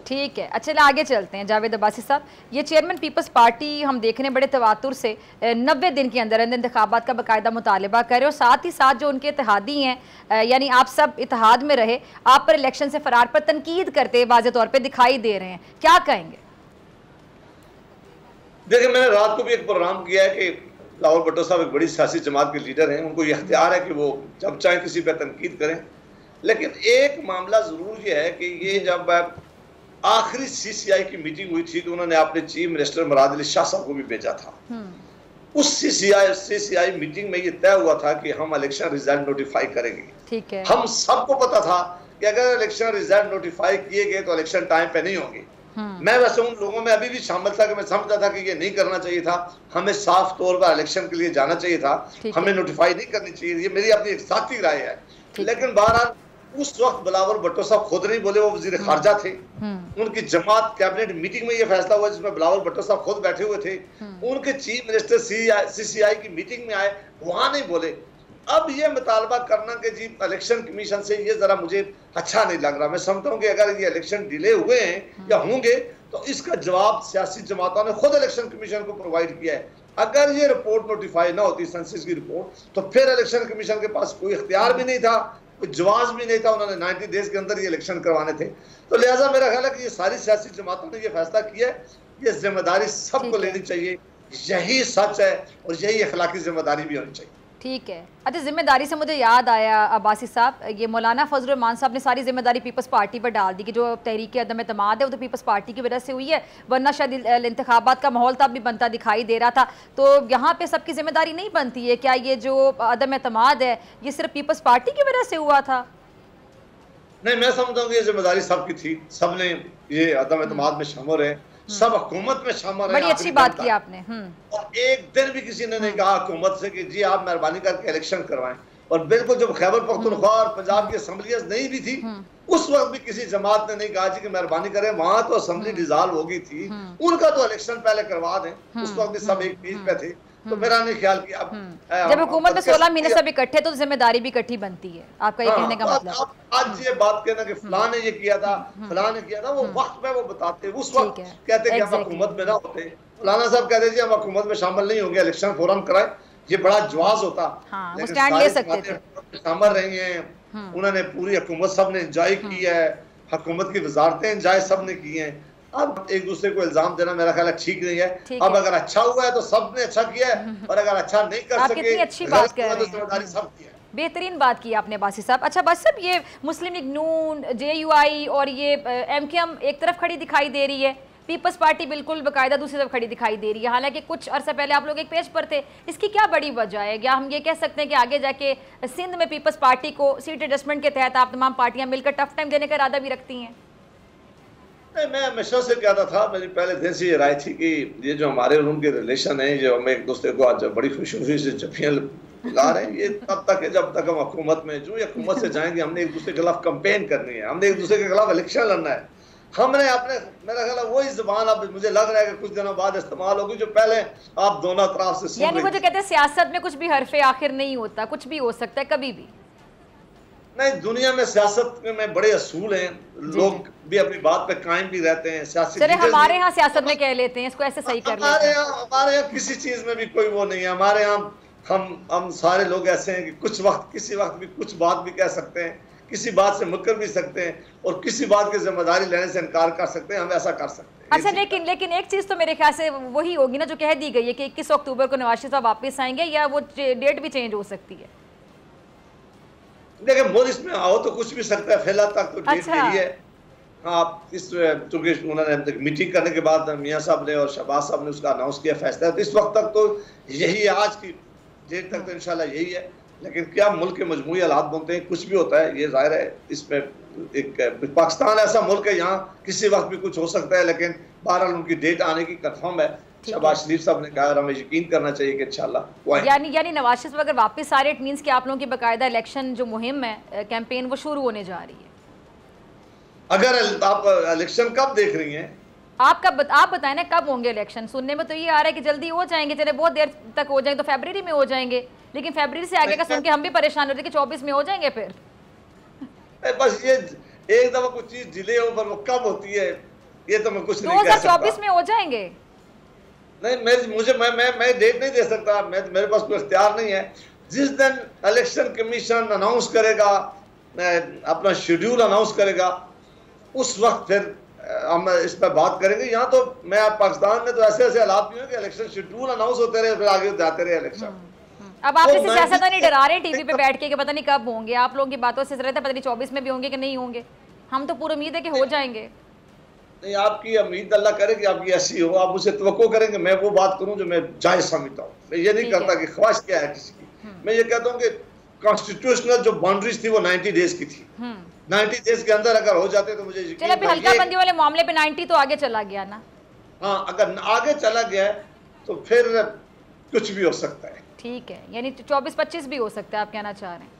ठीक है, अच्छा आगे चलते हैं। जावेद अब्बासी साहब, ये चेयरमैन पीपल्स पार्टी हम देख रहे हैं बड़े तवातुर से 90 दिन के अंदर इंतखाबात का बाकायदा मुतालबा करे, और साथ ही साथ जो उनके इत्तेहादी हैं यानी आप सब इत्तेहाद में रहे, आप पर इलेक्शन से फरार पर तनकीद करते वाज़े तौर पर दिखाई दे रहे हैं, क्या कहेंगे? देखिए, मैंने रात को भी एक प्रोग्राम किया है कि लाहौर भुट्टो साहब एक बड़ी सियासी जमात के लीडर हैं, उनको ये इख्तियार है कि वो जब चाहें किसी पर तनकीद करें। लेकिन एक मामला जरूर ये है कि ये जब आखिरी CCI की मीटिंग हुई थी तो उन्होंने अपने चीफ मिनिस्टर मुराद अली शाह साहब को भी भेजा था। उस CCI मीटिंग में ये तय हुआ था कि हम इलेक्शन रिजल्ट नोटिफाई करेंगे। ठीक है, हम सबको पता था कि अगर इलेक्शन रिजल्ट नोटिफाई किए गए तो इलेक्शन टाइम पे नहीं होंगे। मैं वैसे उन लोगों में अभी भी शामिल था कि मैं समझता था कि ये नहीं करना चाहिए था, हमें साफ तौर पर इलेक्शन के लिए जाना चाहिए था, हमें नोटिफाई नहीं करनी चाहिए। ये मेरी अपनी एक साथी राय है। लेकिन बहरहाल उस वक्त बिलावल भुट्टो साहब खुद नहीं बोले, वो वजीर खारजा थे। उनकी जमात कैबिनेट मीटिंग में ये फैसला हुआ जिसमें बिलावल भुट्टो साहब खुद बैठे हुए थे। उनके चीफ मिनिस्टर CCI की मीटिंग में आए, वहां नहीं बोले। अब ये मुतालबा करना कि जी इलेक्शन कमीशन से, ये जरा मुझे अच्छा नहीं लग रहा। मैं समझता हूँ कि अगर ये इलेक्शन डिले हुए हैं या होंगे तो इसका जवाब सियासी जमातों ने खुद इलेक्शन कमीशन को प्रोवाइड किया है। अगर ये रिपोर्ट नोटिफाई ना होती, सेंसस की रिपोर्ट, तो फिर इलेक्शन कमीशन के पास कोई इख्तियार भी नहीं था, कोई जवाब भी नहीं था। उन्होंने 90 डेज के अंदर ये इलेक्शन करवाने थे। तो लिहाजा मेरा ख्याल है कि ये सारी सियासी जमातों ने ये फैसला किया है, ये जिम्मेदारी सबको लेनी चाहिए। यही सच है और यही अखलाकी जिम्मेदारी भी होनी चाहिए। ठीक है। अच्छा, जिम्मेदारी से मुझे याद आया अब्बासी साहब, ये मौलाना फजल रहमान साहब ने सारी जिम्मेदारी पीपल्स पार्टी पर डाल दी कि जो तहरीक अदम एतमाद है वो तो पीपल्स पार्टी की वजह से हुई है, वरना शायद इंतखाबात का माहौल तब भी बनता दिखाई दे रहा था। तो यहाँ पे सबकी जिम्मेदारी नहीं बनती है क्या? ये जो अदम एतमाद है ये सिर्फ पीपल्स पार्टी की वजह से हुआ था? नहीं, मैं समझता हूँ कि ये जिम्मेदारी सबकी थी, सबने ये अदम एतमाद में शामिल है, सब हुकूमत में शामिल है। बड़ी अच्छी बात की आपने। और एक दिन भी किसी ने नहीं कहा हुकूमत से कि जी आप मेहरबानी करके इलेक्शन करवाएं। और बिल्कुल जब खैबर पख्तूनख्वा और पंजाब की असम्बलियां नहीं भी थी, उस वक्त भी किसी जमात ने नहीं कहा जी कि मेहरबानी करें, वहां तो असम्बली डिसॉल्व हो गई थी, उनका तो इलेक्शन पहले करवा दें। उस वक्त भी सब एक पेज पे थे। तो मेरा नहीं ख्याल कि अब जब हुकूमत में 16 महीने सब इकट्ठे तो जिम्मेदारी भी इकट्ठी बनती है। आपका ये कहने का मतलब? आज ये बात कहना कि फलां ने ये किया था, फलां ने किया था, वो वक्त पे वो बताते, उस वक्त कहते कि हम हुकूमत में ना होते, फलाना साहब कहते जी हम हुकूमत में शामिल नहीं होंगे, इलेक्शन फौरन कराए, ये बड़ा जवाब होता। वो स्टैंड ले सकते थे। शामिल रही हैं, उन्होंने पूरी हुकूमत सब ने एंजॉय की है, हुकूमत की वजारतें एंजॉय सब ने की हैं। अब एक दूसरे को इल्जाम देना मेरा ख्याल है ठीक नहीं है। अब अगर अच्छा हुआ है तो सबने अच्छा किया है, और अगर अच्छा नहीं कर सके अच्छी बात कह रहे हैं, तो जिम्मेदारी सब की है। बेहतरीन बात की आपने बासी साहब। अच्छा बस सब ये मुस्लिम लीग नून, JUI और ये MKM एक तरफ खड़ी दिखाई दे रही है, पीपल्स पार्टी बिल्कुल बाकायदा दूसरी तरफ खड़ी दिखाई दे रही है। हालांकि कुछ अरसा पहले आप लोग एक पेज पर थे, इसकी क्या बड़ी वजह है? क्या हम ये कह सकते हैं कि आगे जाके सिंध में पीपल्स पार्टी को सीट एडजस्टमेंट के तहत आप तमाम पार्टियां मिलकर टफ टाइम देने का इरादा भी रखती हैं? नहीं, मैं हमेशा से कहता था, मेरी पहले दिन से ये राय थी कि ये जो हमारे और उनके रिलेशन है, जो हम एक दूसरे को आज बड़ी खुशी से जफियाँ ला रहे हैं, ये तब तक है जब तक हम हुकूमत में, जो हुकूमत से जाएंगे हमने एक दूसरे के खिलाफ कंपेन करनी है, हमने एक दूसरे के खिलाफ इलेक्शन लड़ना है। हमने अपने, मेरा ख्याल है वही जुबान अब मुझे लग रहा है कि कुछ दिनों बाद इस्तेमाल होगी जो पहले आप दोनों तरफ से सुन। यानी वो जो कहते हैं सियासत में कुछ भी हरफे आखिर नहीं होता, कुछ भी हो सकता है कभी भी। नहीं, दुनिया में सियासत में बड़े असूल हैं, लोग भी अपनी बात पे कायम भी रहते हैं। सियासी चले हमारे यहाँ सियासत में कह लेते हैं, इसको ऐसे सही कर लेते हैं। हमारे यहाँ किसी चीज में भी कोई वो नहीं है। हमारे यहाँ हम सारे लोग ऐसे हैं कि कुछ वक्त किसी वक्त भी कुछ बात भी कह सकते हैं, किसी बात से मुकर भी सकते हैं, और किसी बात की जिम्मेदारी लेने से इनकार कर सकते हैं। हम ऐसा कर सकते हैं। अच्छा, लेकिन एक चीज तो मेरे ख्याल से वही होगी ना जो कह दी गई है कि 21 अक्टूबर को नवाज शरीफ साहब वापस आएंगे, या वो डेट भी चेंज हो सकती है? देखिए, मोदी इसमें आओ तो कुछ भी सकता है, फिलहाल तक तो डेट यही है। आप इस चूंकि उन्होंने मीटिंग करने के बाद मियां साहब ने और शहबाज साहब ने उसका अनाउंस किया फैसला, तो इस वक्त तक तो यही है, आज की डेट तक तो इंशाल्लाह यही है। लेकिन क्या मुल्क के मजमूई हालात बनते हैं, कुछ भी होता है, ये जाहिर है। इसमें एक पाकिस्तान ऐसा मुल्क है, यहाँ किसी वक्त भी कुछ हो सकता है, लेकिन बहरहाल उनकी डेट आने की कंफर्म है। शहबाज शरीफ साहब ने कहा, हमें यकीन करना चाहिए कि इंशाल्लाह। यानी नवाज शरीफ अगर वापस आ रहे, इट मींस कि आप लोगों की बाकायदा इलेक्शन जो मुहिम है, कैंपेन, वो शुरू होने जा रही है। अगर आप इलेक्शन कब देख रही हैं? आप बताएं ना कब होंगे इलेक्शन? सुनने में तो ये आ रहा है कि जल्दी हो जाएंगे, चले बहुत देर तक हो जाएंगे तो फरवरी में हो जाएंगे, लेकिन फरवरी से आगे का सुन के हम भी परेशान होते हैं कि 24 में हो जाएंगे। फिर बस ये एक दफा कुछ चीज डिले हो, पर वो कब होती है ये तो मैं कुछ नहीं कह सकता। 2024 में हो जाएंगे? नहीं, मैं डेट नहीं दे सकता, मेरे पास कोई इख्तियार नहीं है। जिस दिन इलेक्शन कमीशन अनाउंस करेगा, अपना शेड्यूल अनाउंस करेगा, उस वक्त फिर हम इस पर बात करेंगे। यहाँ तो मैं पाकिस्तान में तो ऐसे हालात भी हैं कि इलेक्शन शेड्यूल अनाउंस होते रहे, फिर आगे जाते रहे इलेक्शन। अब आप जैसे सियासतदान नहीं डरा रहे टीवी पे बैठ के कि पता नहीं कब होंगे? आप लोगों की बातों से रहता है पता नहीं 24 में भी होंगे कि नहीं होंगे। हम तो पूरी उम्मीद है कि हो जाएंगे। नहीं, आपकी उम्मीद अल्लाह करे कि आपकी ऐसी हो, आप मुझसे तवक्को करेंगे, मैं वो बात करूं जो मैं जायज समझता हूँ। मैं ये नहीं करता कि ख्वाहिश क्या है किसी की। मैं ये कहता हूँ कि कॉन्स्टिट्यूशनल जो बाउंड्रीज थी वो 90 डेज की थी। 90 डेज के अंदर अगर हो जाते तो मुझे यकीन है। हल्का बंदी वाले मामले पे 90 तो आगे चला गया ना? हाँ, अगर आगे चला गया तो फिर कुछ भी हो सकता है। ठीक है, यानी 24-25 भी हो सकता है, आप कहना चाह रहे हैं?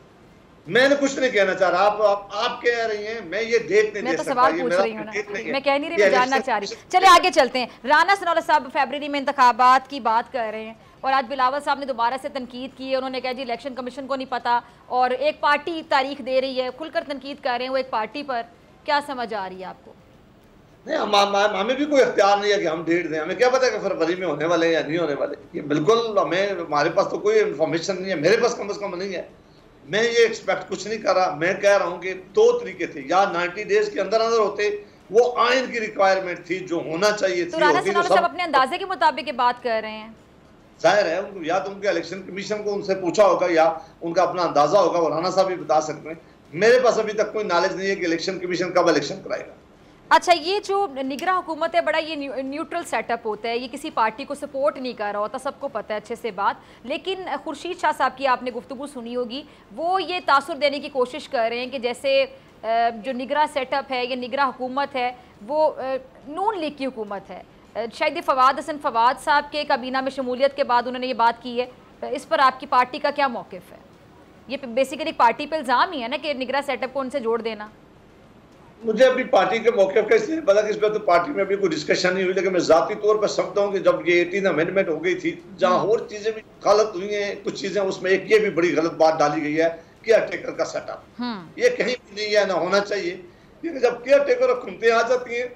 मैंने कुछ नहीं कहना चाह रहा, आप कह रही हैं, मैं ये डेट नहीं मैं दे तो सकता, सवाल पूछ रही हूँ ना, मैं कह नहीं रही, मैं जानना चाह रही। चले आगे चलते हैं। राना सनौला साहब फरवरी में इंतखाबात की बात कर रहे हैं और आज बिलावल साहब ने दोबारा से तनकीद की है। उन्होंने कहा जी इलेक्शन कमीशन को नहीं पता और एक पार्टी तारीख दे रही है, खुलकर तनकीद कर रहे हैं वो एक पार्टी पर। क्या समझ आ रही है आपको? नहीं, हमें भी कोई इख्तियार नहीं है कि हम डेट दें। हमें क्या पता कि फरवरी में होने वाले या नहीं होने वाले, ये बिल्कुल हमारे पास तो कोई इन्फॉर्मेशन नहीं है, मेरे पास कम से कम नहीं है। मैं ये एक्सपेक्ट कुछ नहीं कर रहा। मैं कह रहा हूँ कि 2 तरीके थे, या 90 डेज के अंदर अंदर होते, वो आइन की रिक्वायरमेंट थी जो होना चाहिए तो राना सनौला साहब अपने अंदाजे के मुताबिक बात कर रहे हैं। जाहिर है या तो उनके इलेक्शन कमीशन को उनसे पूछा होगा या उनका अपना अंदाजा होगा, और राना साहब भी बता सकते हैं। मेरे पास अभी तक कोई नॉलेज नहीं है कि इलेक्शन कमीशन कब इलेक्शन कराएगा। अच्छा, ये जो निगरां हुकूमत है बड़ा ये न्यूट्रल सेटअप होता है, ये किसी पार्टी को सपोर्ट नहीं कर रहा होता, सबको पता है अच्छे से बात। लेकिन खुर्शीद शाह साहब की आपने गुफ्तगू सुनी होगी, वो ये तासुर देने की कोशिश कर रहे हैं कि जैसे जो निगरां सेटअप है, ये निगरां हुकूमत है, वो नून लीग की हुकूमत है। शायद फवाद हसन फवाद साहब के काबीना में शमूलियत के बाद उन्होंने ये बात की है। इस पर आपकी पार्टी का क्या मौक़िफ़ है? ये बेसिकली पार्टी पर इल्ज़ाम ही है ना कि निगरां सेटअप को उनसे जोड़ देना। मुझे अभी पार्टी के मौक़िफ़ का इसलिए पता कि इस पर तो पार्टी में अभी कोई डिस्कशन नहीं हुई, लेकिन मैं ज़ाती तौर पर समझता हूँ कि जब ये 18 अमेंडमेंट हो गई थी, जहाँ और चीज़ें भी गलत हुई हैं, कुछ चीज़ें उसमें एक ये भी बड़ी गलत बात डाली गई है, केयर टेकर का सेटअप। ये कहीं भी नहीं है, ना होना चाहिए। क्योंकि जब केयर टेकर और हुकूमतें आ जाती हैं,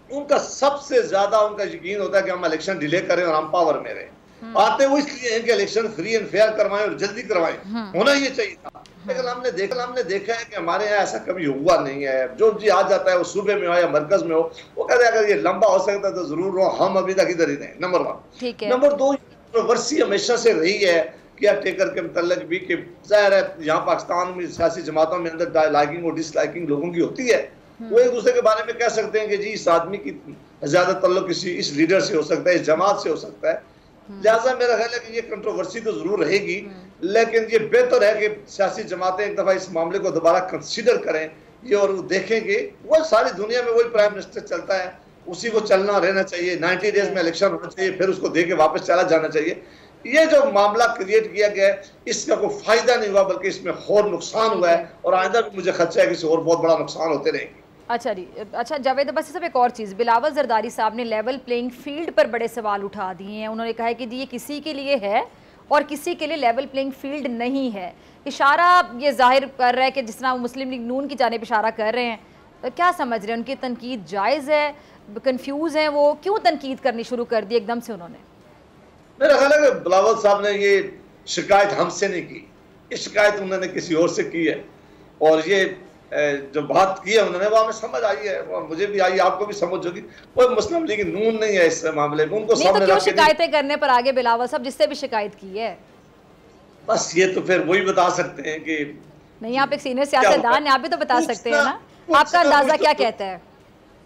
उनका सबसे ज़्यादा उनका यकीन होता है कि हम इलेक्शन डिले करें और हम पावर में रहें। आते वो इसलिए हैं कि इलेक्शन फ्री एंड फेयर करवाएं और जल्दी करवाएं, होना ये चाहिए था। लेकिन हमने देखा है कि हमारे यहाँ ऐसा कभी हुआ नहीं है। जो जी आ जाता है वो सूबे में हो या मरकज में हो, वो कहते हैं अगर ये लंबा हो सकता है तो जरूर हो, हम अभी तक इधर ही नहीं। नंबर 1। नंबर 2, कंट्रोवर्सी हमेशा से रही है केयर टेकर के मतलब भी कि जाहिर है यहाँ पाकिस्तान में सियासी जमातों में अंदर लाइकिंग और डिसलाइकिंग लोगों की होती है। वो एक दूसरे के बारे में कह सकते हैं कि जी इस आदमी की ज्यादा तल्लुक किसी इस लीडर से हो सकता है, इस जमात से हो सकता है। लिहाजा मेरा ख्याल है कि ये कंट्रोवर्सी तो जरूर रहेगी, लेकिन ये बेहतर है कि सियासी जमातें एक दफा इस मामले को दोबारा कंसीडर करें ये और देखें कि वो सारी दुनिया में वही प्राइम मिनिस्टर चलता है, उसी को चलना रहना चाहिए। 90 डेज में इलेक्शन होना चाहिए, फिर उसको दे के वापस चला जाना चाहिए। ये जो मामला क्रिएट किया गया है, इसका कोई फायदा नहीं हुआ, बल्कि इसमें और नुकसान हुआ है, और आइंदा भी मुझे खदशा है कि इससे और बहुत बड़ा नुकसान होते रहेंगे। अच्छा जी, अच्छा जावेद अब्बासी साहब, एक और चीज़, बिलावल जरदारी साहब ने लेवल प्लेइंग फील्ड पर बड़े सवाल उठा दिए हैं। उन्होंने कहा है कि ये किसी के लिए है और किसी के लिए लेवल प्लेइंग फील्ड नहीं है। इशारा ये जाहिर कर रहा है कि जिस तरह मुस्लिम लीग नून की जानिब इशारा कर रहे हैं, तो क्या समझ रहे हैं? उनकी तनकीद जायज़ है? कन्फ्यूज़ हैं वो? क्यों तनकीद करनी शुरू कर दी एकदम से उन्होंने? मेरा ख्याल है कि बिलावल साहब ने ये शिकायत हमसे नहीं की, ये शिकायत उन्होंने किसी और से की है, और ये जो बात की है उन्होंने वो हमें समझ आई है, और मुझे भी आई, आपको भी समझ होगी। कोई मुस्लिम लीग नून नहीं है इस मामले में, उनको नहीं, तो क्यों शिकायतें करने पर आगे बिलावल साहब, जिससे भी शिकायत की है? बस ये तो फिर वही बता सकते हैं कि नहीं, आप एक सीनियर सियासतदान हैं, आप भी तो बता सकते हैं ना। आपका अंदाजा क्या कहता है?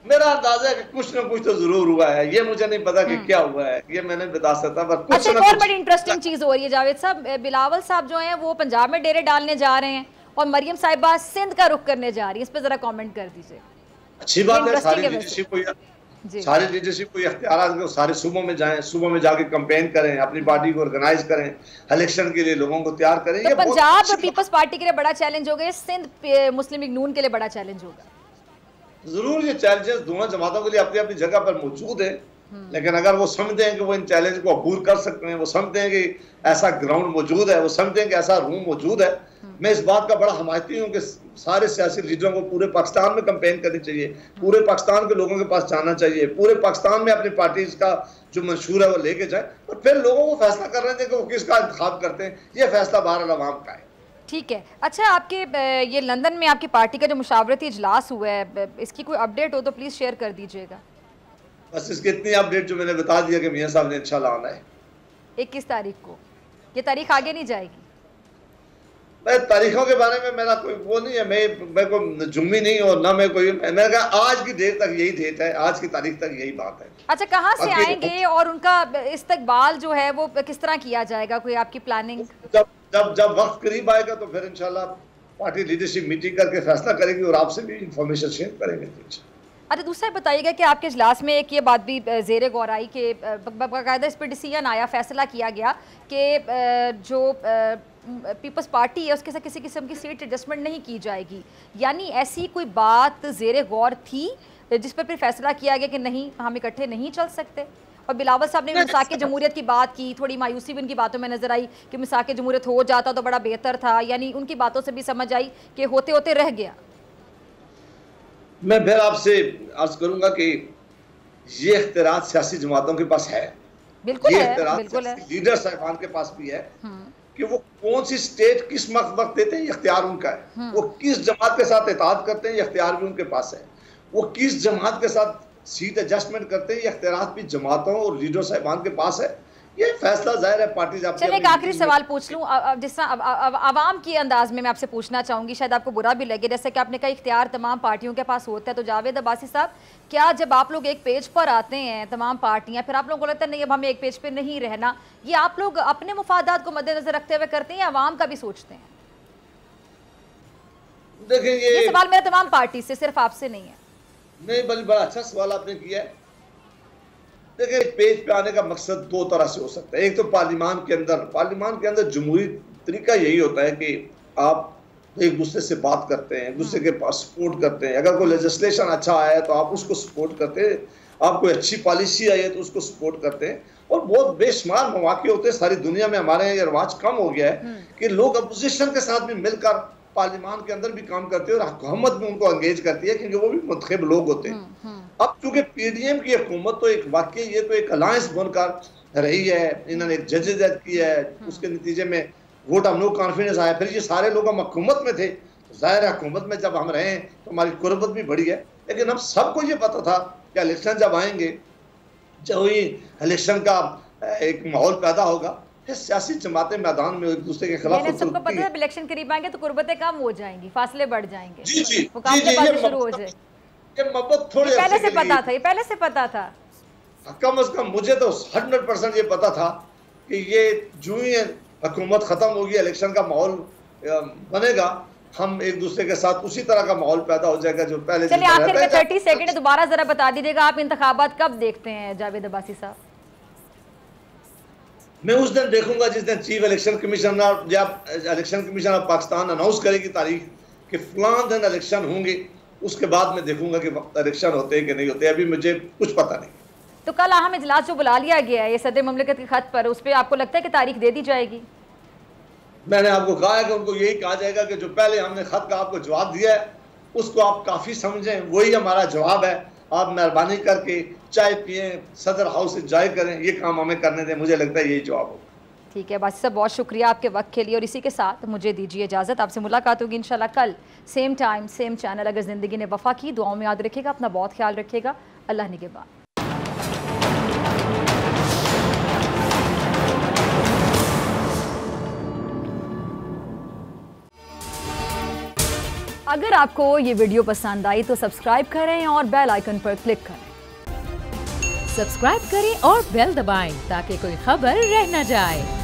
मेरा अंदाजा है कि कुछ ना कुछ तो जरूर हुआ है, ये मुझे नहीं पता कि क्या हुआ है, ये मैंने बता सकता। पर कुछ अच्छा, एक और बड़ी इंटरेस्टिंग चीज हो रही है जावेद साहब, बिलावल साहब जो हैं वो पंजाब में डेरे डालने जा रहे हैं और मरियम साहिबा सिंध का रुख करने जा रही है। इस पर जरा कमेंट कर दीजिए। अच्छी बात है, सारी लीडरशिप को इख्तियार सारे सूबों में जाएं, सूबों में जाके कैंपेन करें, अपनी पार्टी को ऑर्गेनाइज करें, इलेक्शन के लिए लोगों को तैयार करें। तो पंजाब और पीपल्स पार्टी के लिए बड़ा चैलेंज होगा, सिंध मुस्लिम लीग नून के लिए बड़ा चैलेंज होगा। जरूर ये चैलेंजेस दोनों जमातों के लिए अपनी अपनी जगह पर मौजूद है, लेकिन अगर वो समझते हैं कि वो इन चैलेंज को अबूर कर सकते हैं, वो समझते हैं कि ऐसा ग्राउंड मौजूद है, वो समझते हैं कि ऐसा रूम मौजूद है, मैं इस बात का बड़ा हमायती हूँ कि सारे सियासी लीडरों को पूरे पाकिस्तान में कैंपेन करनी चाहिए, पूरे पाकिस्तान के लोगों के पास जाना चाहिए, पूरे पाकिस्तान में अपनी पार्टी का जो मंशूर है वो लेके जाए, और फिर लोगों को फैसला कर रहे थे कि वो किसका इंतखाब करते हैं। ये फैसला बहरहाल अवाम का है। ठीक है। अच्छा, आपके ये लंदन में आपकी पार्टी का जो मुशावरती इजलास हुआ है, इसकी कोई अपडेट हो तो प्लीज़ शेयर कर दीजिएगा। बस इसकी इतनी अपडेट जो मैंने बता दिया कि मियां साहब ने इंशाल्लाह आना है 21 तारीख को। ये तारीख आगे नहीं जाएगी? मैं तारीखों के बारे में मेरा कोई वो नहीं है, मैं कोई जुम्मी नहीं और ना मैं कोई, मैंने कहा आज की डेट तक यही डेट है, आज की तारीख तक यही बात है। अच्छा, कहाँ से आएंगे और उनका इस्तकबाल जो है वो किस तरह किया जाएगा? कोई आपकी प्लानिंग? जब वक्त करीब आएगा तो फिर इंशाल्लाह पार्टी लीडरशिप मीटिंग करके फैसला करेगी और आपसे भी इंफॉर्मेशन शेयर करेंगे। अच्छा, दूसरा बताइएगा कि आपके इजलास में एक ये बात भी ज़ेरे गौराई के बाकायदा इस पर डिसीजन आया, फैसला किया गया कि जो पीपल्स पार्टी है उसके साथ किसी किस्म की सीट एडजस्टमेंट नहीं की जाएगी, यानी ऐसी कोई बात ज़ेरे गौर थी जिस पर फिर फैसला किया गया कि नहीं हम इकट्ठे नहीं चल सकते? और बिलावल साहब ने मिसाक जमहूरियत की बात की, थोड़ी मायूसी भी उनकी बातों में नजर आई कि मिसाक जमहूरियत हो जाता तो बड़ा बेहतर था, यानी उनकी बातों से भी समझ आई कि होते होते रह गया। मैं फिर आपसे अर्ज करूंगा कि ये इख्तियार सियासी जमातों के पास है, बिल्कुल ये है, बिल्कुल है, लीडर साहिबान के पास भी है कि वो कौन सी स्टेट किस वक्त देते हैं, ये इख्तियार उनका है। वो किस जमात के साथ इताद करते हैं, ये इख्तियार भी उनके पास है। वो किस जमात के साथ सीट एडजस्टमेंट करते हैं, ये इख्तियार भी जमातों और लीडर साहिबान के पास है। ये फैसला जाहिर है पार्टी। चलिए एक आखिरी सवाल पूछ लूँ, जिस तरह आवाम के अंदाज में मैं आपसे पूछना चाहूँगी, शायद आपको बुरा भी लगे, जैसे कि आपने कहा इख्तियार तमाम पार्टियों के पास होता है, तो जावेद अब्बासी साहब, क्या जब आप लोग एक पेज पर आते हैं तमाम पार्टियां, फिर आप लोगों को लगता है नहीं अब हमें एक पेज पर नहीं रहना, ये आप लोग अपने मुफादात को मद्देनजर रखते हुए करते हैं या आवाम का भी सोचते हैं? देखिए ये सवाल मेरा तमाम पार्टी से, सिर्फ आपसे नहीं है। नहीं, बल्कि बड़ा अच्छा सवाल आपने किया है। देखिए पेज पे आने का मकसद दो तरह से हो सकता है। एक तो पार्लियामान के अंदर जमहूरी तरीका यही होता है कि आप एक दूसरे से बात करते हैं, एक दूसरे के पास सपोर्ट करते हैं। अगर कोई लेजिस्लेशन अच्छा आया है तो आप उसको सपोर्ट करते हैं, आप कोई अच्छी पॉलिसी आई है तो उसको सपोर्ट करते हैं। और बहुत बेशुमार मौके होते हैं सारी दुनिया में। हमारे यहाँ ये रिवाज कम हो गया है कि लोग अपोजिशन के साथ भी मिलकर पार्लियामान के अंदर भी काम करते हैं और हुकूमत में उनको एंगेज करती है, क्योंकि वो भी मुंतखब लोग होते हैं। अब चूंकि पीडीएम की हुकूमत तो एक वाकई ये तो एक अलायंस बनकर रही है, इन्होंने एक जजेज की है, उसके नतीजे में वोट ऑफ नो कॉन्फिडेंस आया, फिर ये सारे लोग हम हुकूमत में थे, तो जाहिर है हुकूमत में जब हम रहे तो हमारी कुर्बत भी बढ़ी है। लेकिन हम सबको ये पता था कि इलेक्शन जब आएंगे, जब इलेक्शन का एक माहौल पैदा होगा, फिर सियासी जमातें मैदान में एक दूसरे के खिलाफ। सबको पता है इलेक्शन करीब आएंगे तो कुर्बतें कम हो जाएंगी, फासले बढ़ जाएंगे, जी जी, मुकाबलेबाजी शुरू हो जाए। ये मोहब्बत थोड़े पहले से पता था, ये पहले से पता था। कम से कम मुझे तो 100% ये पता था कि ये जो ही हुकूमत खत्म होगी, इलेक्शन का माहौल बनेगा, हम एक दूसरे के साथ उसी तरह का माहौल पैदा हो जाएगा जो पहले। चलिए आखिर में 30 सेकंड दोबारा जरा बता दीजिएगा, आप इंतखाबात कब देखते हैं जावेद अब्बासी साहब? मैं उस दिन देखूंगा जिस दिन चीफ इलेक्शन कमिश्नर या election commission of Pakistan announce करेगी तारीख कि फलां दिन इलेक्शन होंगे, उसके बाद मैं देखूंगा कि इलेक्शन होते हैं कि नहीं होते। अभी मुझे कुछ पता नहीं। तो कल अहम इजलास जो बुला लिया गया है ये सदर ममलिकत के खत पर, उस पर आपको लगता है कि तारीख दे दी जाएगी? मैंने आपको कहा है कि उनको यही कहा जाएगा कि जो पहले हमने खत का आपको जवाब दिया है उसको आप काफी समझें, वही हमारा जवाब है। आप मेहरबानी करके चाय पिए, सदर हाउस एंजॉय करें, ये काम हमें करने दें। मुझे लगता है यही जवाब होगा। ठीक है बासी साहब, बहुत शुक्रिया आपके वक्त के लिए, और इसी के साथ मुझे दीजिए इजाज़त। आपसे मुलाकात होगी इंशाल्लाह कल, सेम टाइम सेम चैनल। अगर ज़िंदगी ने वफा की, दुआओं में याद रखिएगा, अपना बहुत ख्याल रखिएगा। अल्लाह निगहबान। अगर आपको ये वीडियो पसंद आई तो सब्सक्राइब करें और बेल आइकन पर क्लिक करें। सब्सक्राइब करें और बेल दबाएं ताकि कोई खबर रह न जाए।